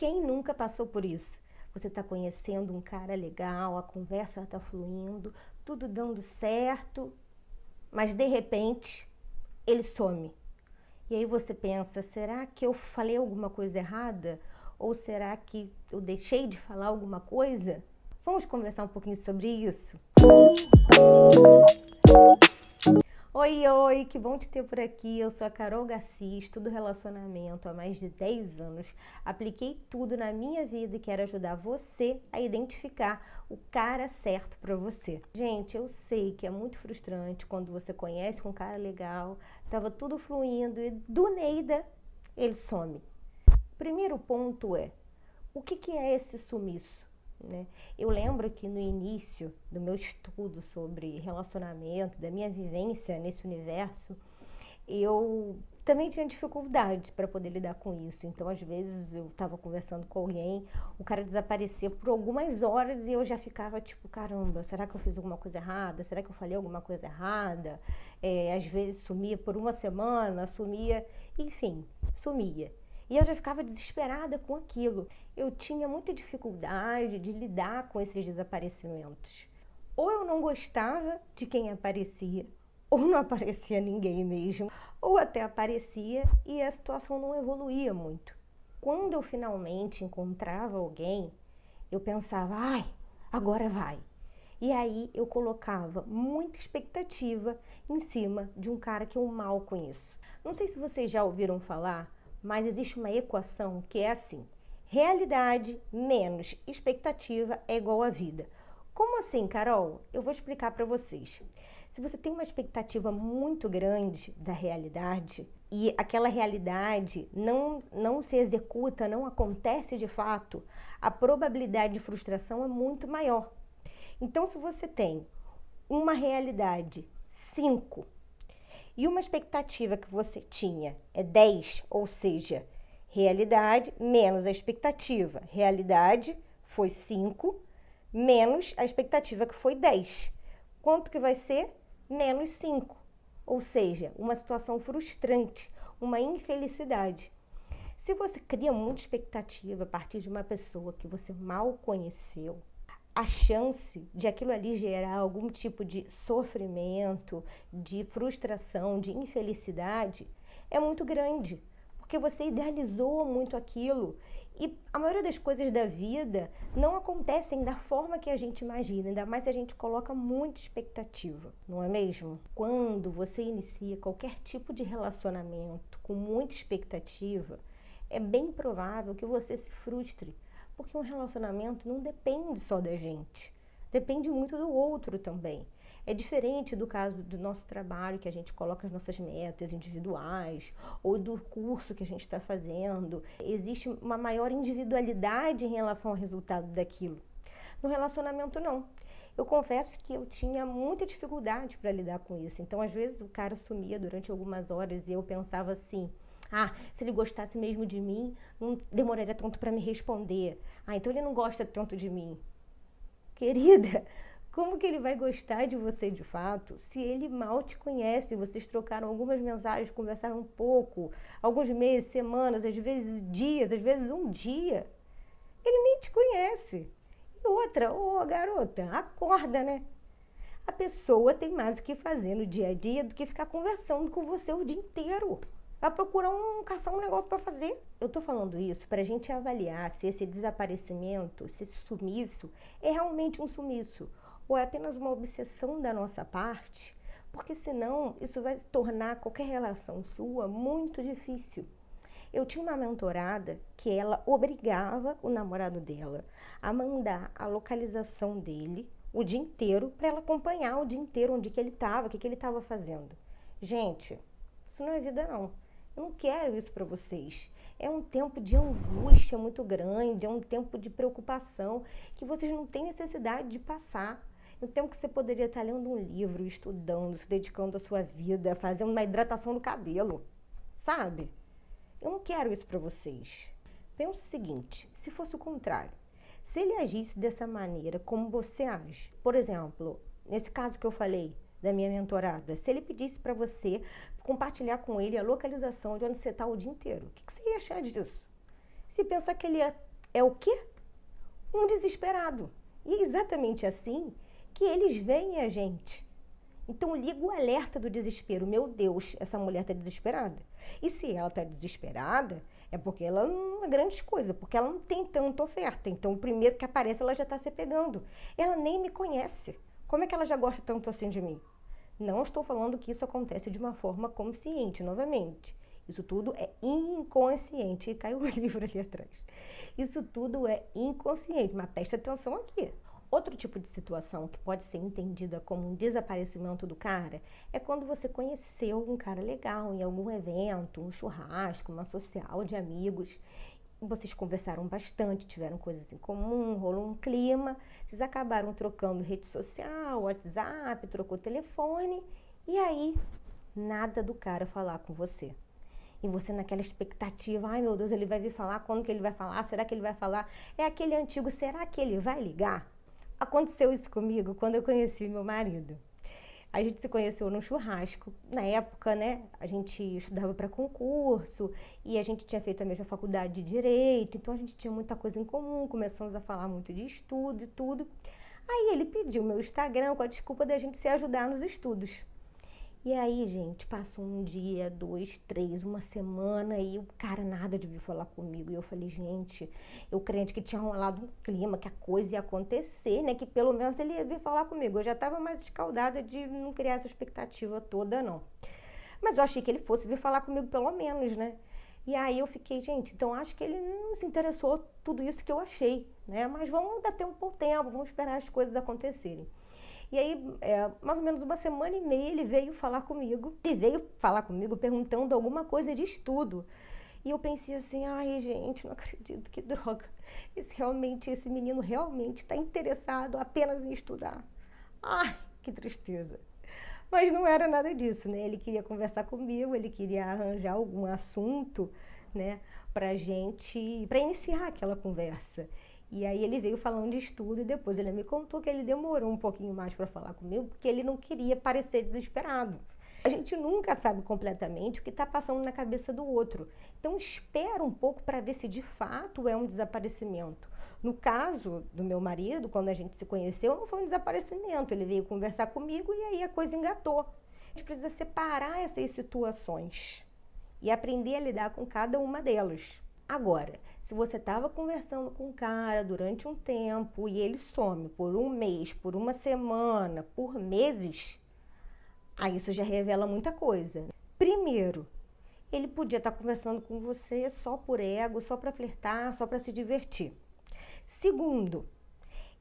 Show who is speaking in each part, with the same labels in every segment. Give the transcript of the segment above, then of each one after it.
Speaker 1: Quem nunca passou por isso? Você está conhecendo um cara legal, a conversa está fluindo, tudo dando certo, mas de repente ele some. E aí você pensa, será que eu falei alguma coisa errada? Ou será que eu deixei de falar alguma coisa? Vamos conversar um pouquinho sobre isso? Oi, que bom te ter por aqui. Eu sou a Carol Garcia, estudo relacionamento há mais de 10 anos. Apliquei tudo na minha vida e quero ajudar você a identificar o cara certo para você. Gente, eu sei que é muito frustrante quando você conhece um cara legal, tava tudo fluindo e do nada ele some. Primeiro ponto é, o que é esse sumiço? Né? Eu lembro que no início do meu estudo sobre relacionamento, da minha vivência nesse universo, eu também tinha dificuldade para poder lidar com isso. Então, às vezes, eu estava conversando com alguém, o cara desaparecia por algumas horas e eu já ficava tipo, caramba, será que eu fiz alguma coisa errada? Será que eu falei alguma coisa errada? Às vezes sumia por uma semana, sumia, enfim, sumia. E eu já ficava desesperada com aquilo. Eu tinha muita dificuldade de lidar com esses desaparecimentos. Ou eu não gostava de quem aparecia, ou não aparecia ninguém mesmo, ou até aparecia e a situação não evoluía muito. Quando eu finalmente encontrava alguém, eu pensava, ai, agora vai. E aí eu colocava muita expectativa em cima de um cara que eu mal conheço. Não sei se vocês já ouviram falar, mas existe uma equação que é assim: realidade menos expectativa é igual a vida. Como assim, Carol? Eu vou explicar para vocês. Se você tem uma expectativa muito grande da realidade e aquela realidade não se executa, não acontece de fato, a probabilidade de frustração é muito maior. Então, se você tem uma realidade 5 e uma expectativa que você tinha é 10, ou seja, realidade menos a expectativa. Realidade foi 5 menos a expectativa que foi 10. Quanto que vai ser? Menos 5. Ou seja, uma situação frustrante, uma infelicidade. Se você cria muita expectativa a partir de uma pessoa que você mal conheceu, a chance de aquilo ali gerar algum tipo de sofrimento, de frustração, de infelicidade é muito grande, porque você idealizou muito aquilo e a maioria das coisas da vida não acontecem da forma que a gente imagina, ainda mais se a gente coloca muita expectativa, não é mesmo? Quando você inicia qualquer tipo de relacionamento com muita expectativa, é bem provável que você se frustre. Porque um relacionamento não depende só da gente, depende muito do outro também. É diferente do caso do nosso trabalho, que a gente coloca as nossas metas individuais, ou do curso que a gente está fazendo. Existe uma maior individualidade em relação ao resultado daquilo. No relacionamento, não. Eu confesso que eu tinha muita dificuldade para lidar com isso. Então, às vezes, o cara sumia durante algumas horas e eu pensava assim: se ele gostasse mesmo de mim, não demoraria tanto para me responder. Então ele não gosta tanto de mim. Querida, como que ele vai gostar de você de fato se ele mal te conhece? Vocês trocaram algumas mensagens, conversaram um pouco, alguns meses, semanas, às vezes dias, às vezes um dia. Ele nem te conhece. E outra, garota, acorda, né? A pessoa tem mais o que fazer no dia a dia do que ficar conversando com você o dia inteiro. Vai procurar caçar um negócio para fazer. Eu tô falando isso para a gente avaliar se esse desaparecimento, se esse sumiço é realmente um sumiço ou é apenas uma obsessão da nossa parte, porque senão isso vai tornar qualquer relação sua muito difícil. Eu tinha uma mentorada que ela obrigava o namorado dela a mandar a localização dele o dia inteiro para ela acompanhar o dia inteiro onde que ele estava, o que ele estava fazendo. Gente, isso não é vida não. Eu não quero isso para vocês. É um tempo de angústia muito grande, é um tempo de preocupação que vocês não têm necessidade de passar. É um tempo que você poderia estar lendo um livro, estudando, se dedicando à sua vida, fazendo uma hidratação do cabelo, sabe? Eu não quero isso para vocês. Pensa o seguinte, se fosse o contrário, se ele agisse dessa maneira como você age, por exemplo, nesse caso que eu falei, da minha mentorada, se ele pedisse para você compartilhar com ele a localização de onde você está o dia inteiro, o que você ia achar disso? Se pensar que ele ia é o quê? Um desesperado. E é exatamente assim que eles veem a gente. Então liga o alerta do desespero. Meu Deus, essa mulher está desesperada. E se ela está desesperada, é porque ela não é grande coisa, porque ela não tem tanta oferta. Então o primeiro que aparece, ela já está se pegando. Ela nem me conhece. Como é que ela já gosta tanto assim de mim? Não estou falando que isso acontece de uma forma consciente, novamente. Isso tudo é inconsciente. E caiu o livro ali atrás. Isso tudo é inconsciente, mas preste atenção aqui. Outro tipo de situação que pode ser entendida como um desaparecimento do cara é quando você conheceu um cara legal em algum evento, um churrasco, uma social de amigos. Vocês conversaram bastante, tiveram coisas em comum, rolou um clima, vocês acabaram trocando rede social, WhatsApp, trocou telefone e aí nada do cara falar com você. E você naquela expectativa, ai meu Deus, ele vai vir falar, quando que ele vai falar, será que ele vai falar? É aquele antigo, será que ele vai ligar? Aconteceu isso comigo quando eu conheci meu marido. A gente se conheceu num churrasco. Na época, né, a gente estudava para concurso e a gente tinha feito a mesma faculdade de Direito, então a gente tinha muita coisa em comum, começamos a falar muito de estudo e tudo. Aí ele pediu meu Instagram com a desculpa da gente se ajudar nos estudos. E aí, gente, passou um dia, 2, 3, uma semana e o cara nada de vir falar comigo. E eu falei, gente, eu crente que tinha rolado um clima, que a coisa ia acontecer, né? Que pelo menos ele ia vir falar comigo. Eu já estava mais escaldada de não criar essa expectativa toda, não. Mas eu achei que ele fosse vir falar comigo pelo menos, né? E aí eu fiquei, gente, então acho que ele não se interessou tudo isso que eu achei, né? Mas vamos dar tempo ao tempo, vamos esperar as coisas acontecerem. E aí, mais ou menos uma semana e meia, ele veio falar comigo. Ele veio falar comigo perguntando alguma coisa de estudo. E eu pensei assim, ai gente, não acredito, que droga. Esse menino realmente está interessado apenas em estudar. Ai, que tristeza. Mas não era nada disso, né? Ele queria conversar comigo, ele queria arranjar algum assunto, né, para iniciar aquela conversa. E aí ele veio falando de estudo e depois ele me contou que ele demorou um pouquinho mais para falar comigo porque ele não queria parecer desesperado. A gente nunca sabe completamente o que está passando na cabeça do outro. Então espera um pouco para ver se de fato é um desaparecimento. No caso do meu marido, quando a gente se conheceu, não foi um desaparecimento. Ele veio conversar comigo e aí a coisa engatou. A gente precisa separar essas situações e aprender a lidar com cada uma delas. Agora, se você estava conversando com um cara durante um tempo e ele some por um mês, por uma semana, por meses, aí isso já revela muita coisa. Primeiro, ele podia estar conversando com você só por ego, só para flertar, só para se divertir. Segundo,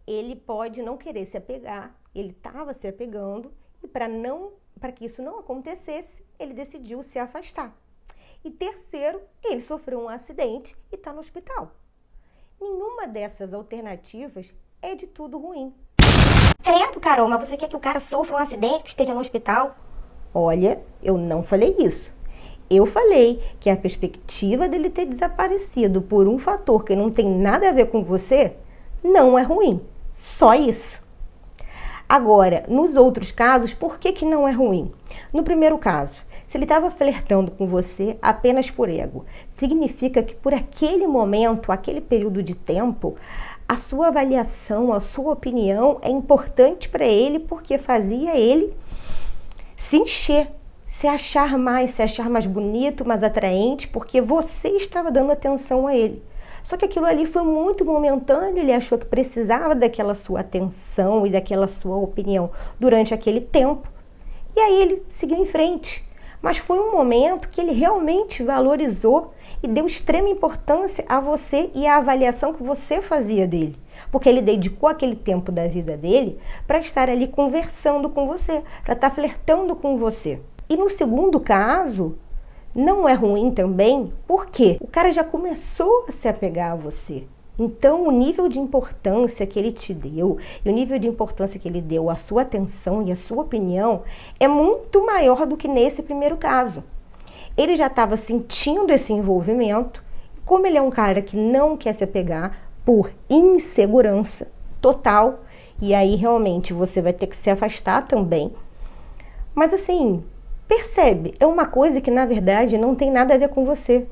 Speaker 1: ele pode não querer se apegar, ele estava se apegando e para que isso não acontecesse, ele decidiu se afastar. E terceiro, ele sofreu um acidente e está no hospital. Nenhuma dessas alternativas é de tudo ruim.
Speaker 2: Credo, Carol, mas você quer que o cara sofra um acidente, que esteja no hospital?
Speaker 1: Olha, eu não falei isso. Eu falei que a perspectiva dele ter desaparecido por um fator que não tem nada a ver com você não é ruim. Só isso. Agora, nos outros casos, por que não é ruim? No primeiro caso, se ele estava flertando com você apenas por ego, significa que por aquele momento, aquele período de tempo, a sua avaliação, a sua opinião é importante para ele porque fazia ele se encher, se achar mais bonito, mais atraente, porque você estava dando atenção a ele. Só que aquilo ali foi muito momentâneo, ele achou que precisava daquela sua atenção e daquela sua opinião durante aquele tempo. E aí ele seguiu em frente. Mas foi um momento que ele realmente valorizou e deu extrema importância a você e à avaliação que você fazia dele. Porque ele dedicou aquele tempo da vida dele para estar ali conversando com você, para estar flertando com você. E no segundo caso, não é ruim também, porque o cara já começou a se apegar a você. Então, o nível de importância que ele te deu e o nível de importância que ele deu à sua atenção e à sua opinião é muito maior do que nesse primeiro caso. Ele já estava sentindo esse envolvimento, como ele é um cara que não quer se apegar por insegurança total, e aí realmente você vai ter que se afastar também. Mas assim, percebe, é uma coisa que na verdade não tem nada a ver com você.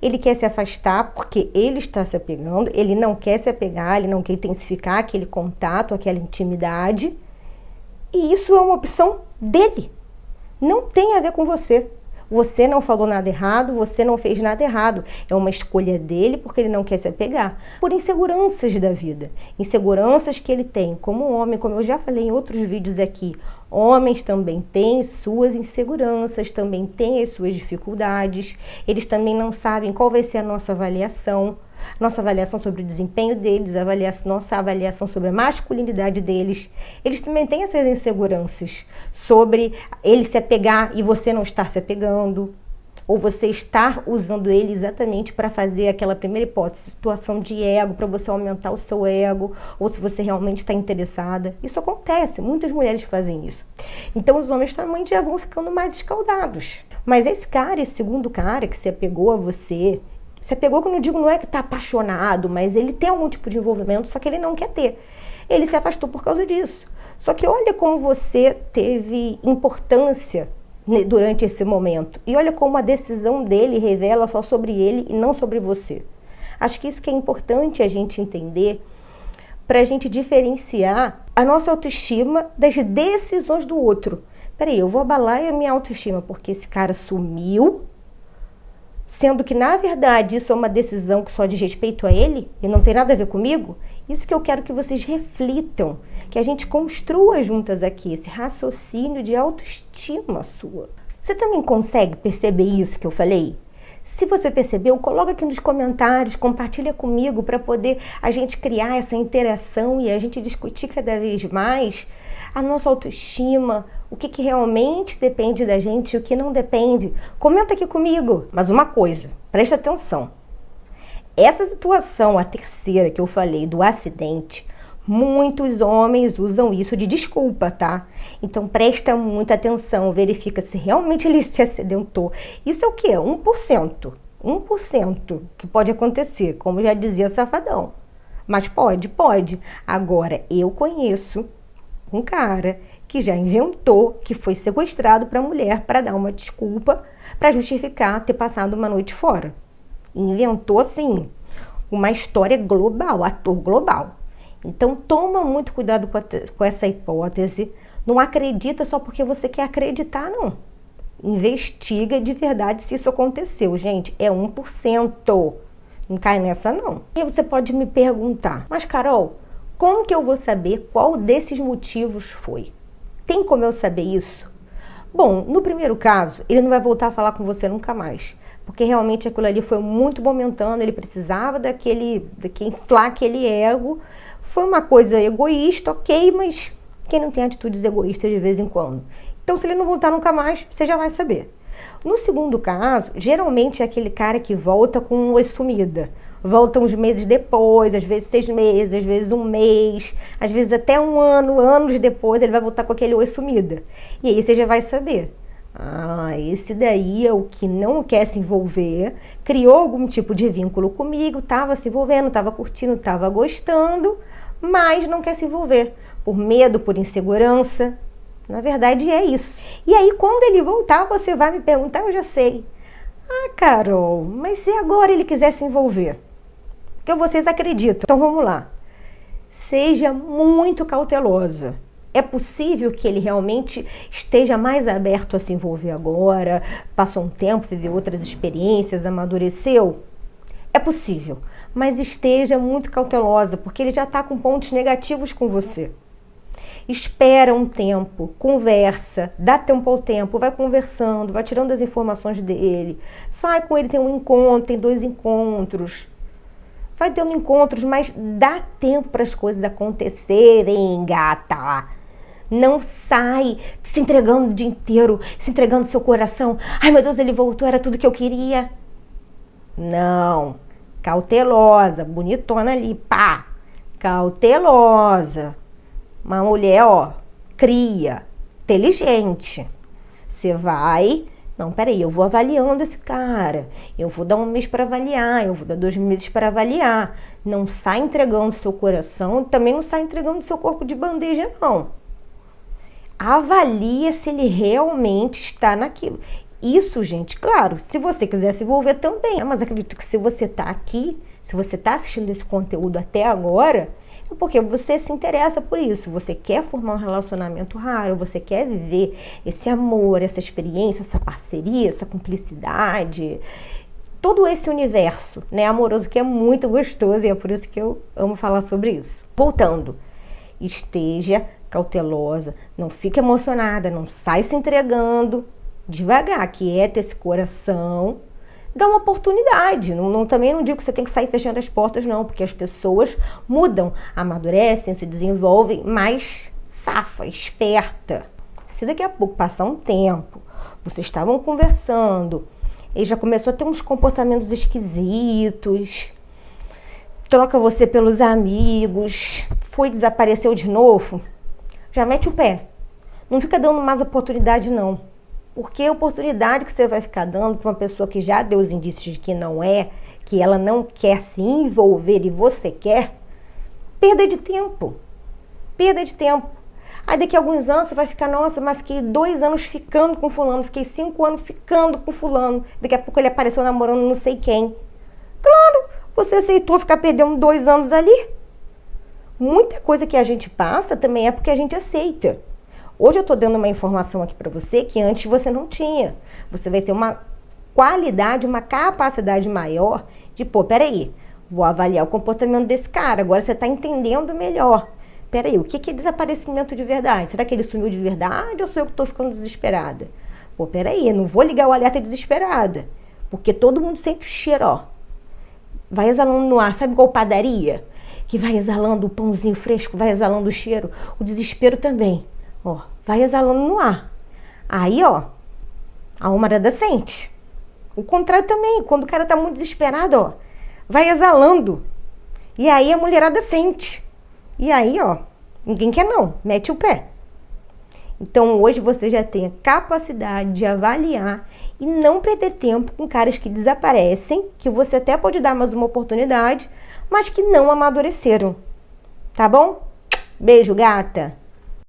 Speaker 1: ele quer se afastar porque ele está se apegando, ele não quer se apegar, ele não quer intensificar aquele contato, aquela intimidade. E isso é uma opção dele. Não tem a ver com você. Você não falou nada errado, você não fez nada errado. É uma escolha dele porque ele não quer se apegar. Por inseguranças da vida. Inseguranças que ele tem como homem, como eu já falei em outros vídeos aqui. Homens também têm suas inseguranças, também têm as suas dificuldades. Eles também não sabem qual vai ser a nossa avaliação sobre o desempenho deles, nossa avaliação sobre a masculinidade deles. Eles também têm essas inseguranças sobre ele se apegar e você não estar se apegando, ou você estar usando ele exatamente para fazer aquela primeira hipótese, situação de ego, para você aumentar o seu ego, ou se você realmente está interessada. Isso acontece, muitas mulheres fazem isso. Então os homens também já vão ficando mais escaldados. Mas esse segundo cara que se apegou a você, se apegou, quando eu digo, não é que está apaixonado, mas ele tem algum tipo de envolvimento, só que ele não quer ter. Ele se afastou por causa disso. Só que olha como você teve importância durante esse momento. E olha como a decisão dele revela só sobre ele e não sobre você. Acho que isso que é importante a gente entender para a gente diferenciar a nossa autoestima das decisões do outro. Peraí, eu vou abalar a minha autoestima porque esse cara sumiu, sendo que, na verdade, isso é uma decisão que só diz respeito a ele e não tem nada a ver comigo. Isso que eu quero que vocês reflitam, que a gente construa juntas aqui, esse raciocínio de autoestima sua. Você também consegue perceber isso que eu falei? Se você percebeu, coloca aqui nos comentários, compartilha comigo para poder a gente criar essa interação e a gente discutir cada vez mais a nossa autoestima, o que realmente depende da gente e o que não depende. Comenta aqui comigo. Mas uma coisa, presta atenção. Essa situação, a terceira que eu falei, do acidente, muitos homens usam isso de desculpa, tá? Então presta muita atenção, verifica se realmente ele se acidentou. Isso é o quê? 1%. 1% que pode acontecer, como já dizia Safadão. Mas pode. Agora, eu conheço um cara que já inventou que foi sequestrado para a mulher para dar uma desculpa, para justificar ter passado uma noite fora. Inventou, assim, uma história global, ator global. Então, toma muito cuidado com essa hipótese. Não acredita só porque você quer acreditar, não. Investiga de verdade se isso aconteceu. Gente, é 1%. Não cai nessa, não. E você pode me perguntar, mas Carol, como que eu vou saber qual desses motivos foi? Tem como eu saber isso? Bom, no primeiro caso, ele não vai voltar a falar com você nunca mais. Porque realmente aquilo ali foi muito momentâneo, ele precisava de inflar aquele ego. Foi uma coisa egoísta, ok, mas quem não tem atitudes egoístas de vez em quando? Então, se ele não voltar nunca mais, você já vai saber. No segundo caso, geralmente é aquele cara que volta com uma oi sumida. Volta uns meses depois, às vezes 6 meses, às vezes 1 mês, às vezes até 1 ano, anos depois, ele vai voltar com aquele oi sumida. E aí você já vai saber. Ah, esse daí é o que não quer se envolver, criou algum tipo de vínculo comigo, estava se envolvendo, estava curtindo, estava gostando, mas não quer se envolver. Por medo, por insegurança. Na verdade é isso. E aí quando ele voltar, você vai me perguntar, eu já sei. Ah, Carol, mas se agora ele quiser se envolver? Porque vocês acreditam. Então vamos lá. Seja muito cautelosa. É possível que ele realmente esteja mais aberto a se envolver agora, passou um tempo, viveu outras experiências, amadureceu? É possível, mas esteja muito cautelosa, porque ele já está com pontos negativos com você. Espera um tempo, conversa, dá tempo ao tempo, vai conversando, vai tirando as informações dele, sai com ele, tem um encontro, tem 2 encontros. Vai tendo encontros, mas dá tempo para as coisas acontecerem, gata. Não sai se entregando o dia inteiro, se entregando seu coração. Ai, meu Deus, ele voltou, era tudo que eu queria. Não. Cautelosa, bonitona ali, pá. Cautelosa. Uma mulher, ó, cria, inteligente. Você vai... Não, peraí, eu vou avaliando esse cara, eu vou dar 1 mês para avaliar, eu vou dar 2 meses para avaliar. Não sai entregando seu coração, também não sai entregando seu corpo de bandeja, não. Avalia se ele realmente está naquilo. Isso, gente, claro, se você quiser se envolver também. Mas acredito que se você tá aqui, se você tá assistindo esse conteúdo até agora, é porque você se interessa por isso. Você quer formar um relacionamento raro, você quer viver esse amor, essa experiência, essa parceria, essa cumplicidade, todo esse universo, né, amoroso, que é muito gostoso, e é por isso que eu amo falar sobre isso. Voltando, esteja cautelosa, não fique emocionada, não sai se entregando, devagar, aquieta esse coração, dá uma oportunidade. Também não digo que você tem que sair fechando as portas, não, porque as pessoas mudam, amadurecem, se desenvolvem, mas safa, esperta. Se daqui a pouco passar um tempo, vocês estavam conversando, ele já começou a ter uns comportamentos esquisitos, troca você pelos amigos, desapareceu de novo, já mete o pé. Não fica dando mais oportunidade, não. Porque a oportunidade que você vai ficar dando para uma pessoa que já deu os indícios de que não é, que ela não quer se envolver e você quer, perda de tempo. Perda de tempo. Aí daqui a alguns anos você vai ficar, nossa, mas fiquei 2 anos ficando com fulano, fiquei 5 anos ficando com fulano. Daqui a pouco ele apareceu namorando não sei quem. Claro, você aceitou ficar perdendo 2 anos ali. Muita coisa que a gente passa também é porque a gente aceita. Hoje eu tô dando uma informação aqui para você que antes você não tinha. Você vai ter uma qualidade, uma capacidade maior de, peraí, vou avaliar o comportamento desse cara, agora você tá entendendo melhor. Peraí, o que é desaparecimento de verdade? Será que ele sumiu de verdade ou sou eu que tô ficando desesperada? Peraí, eu não vou ligar o alerta desesperada, porque todo mundo sente o cheiro, ó. Vai exalando no ar, sabe igual padaria? Que vai exalando o pãozinho fresco, vai exalando o cheiro, o desespero também. Ó, vai exalando no ar. Aí, ó, a alma sente. O contrário também, quando o cara tá muito desesperado, ó, vai exalando. E aí a mulherada sente. E aí, ó, ninguém quer não, mete o pé. Então hoje você já tem a capacidade de avaliar e não perder tempo com caras que desaparecem, que você até pode dar mais uma oportunidade, mas que não amadureceram. Tá bom? Beijo, gata!